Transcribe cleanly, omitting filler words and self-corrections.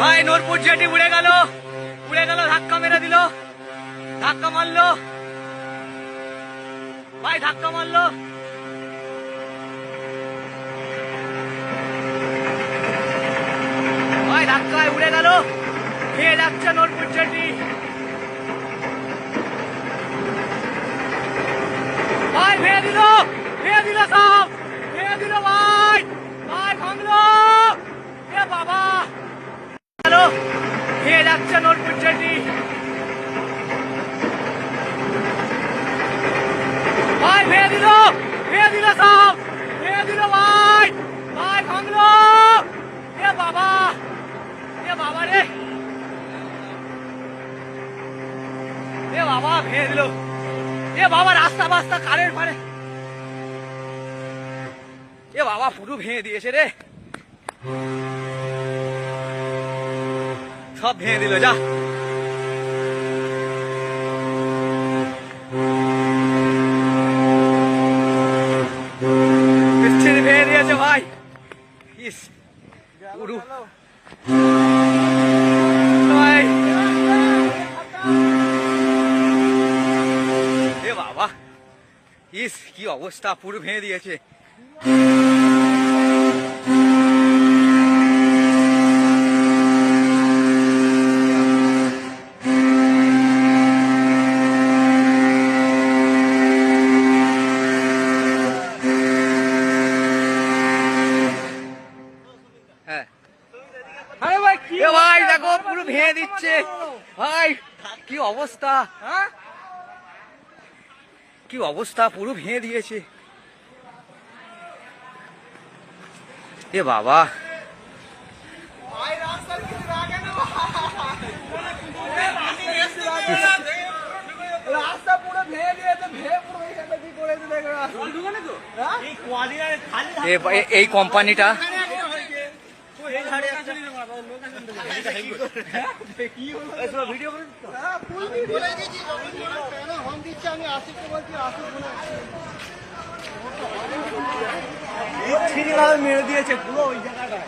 ভাই নূরপুর জেটি উড়ে গেল, ধাক্কা মেরে দিল, ধাক্কা মারলো ভাই, ধাক্কা মারলো। ভাই ধাক্কায় উড়ে গেল, খেয়ে যাচ্ছে নূরপুর জেটি। ভাই ভেঙে দিল সব, ভেঙে দিল ভাই, ভাঙলো। এ বাবা হ্যালো, খেয়ে যাচ্ছে নূরপুর জেটি। ভাই ভেঙে দিল সব, ভেঙে দিল ভাই, ভাঙলো। এ বাবা রে, এ বাবা ভেঙে দিল। এ বাবা রাস্তা বাস্তা কারের পারে, এ বাবা পুরো ভেঙে দিয়েছে রে, সব ভেঙে দিল। যা ভেঙে দিয়েছে ভাই, ইস পুরো ভাই। এ বাবা ইস কি অবস্থা, পুরো ভেঙে দিয়েছে। হ্যাঁ ভাই দেখো পুরো ভেঙে দিচ্ছে ভাই, কি অবস্থা, কি অবস্থা, পুরো ভেঙে দিয়েছে। এ বাবা রাস্তা পুরো ভেঙে দিয়েছে, এই কোম্পানিটা মেরে দিয়েছে পুরো ওই জায়গাটা।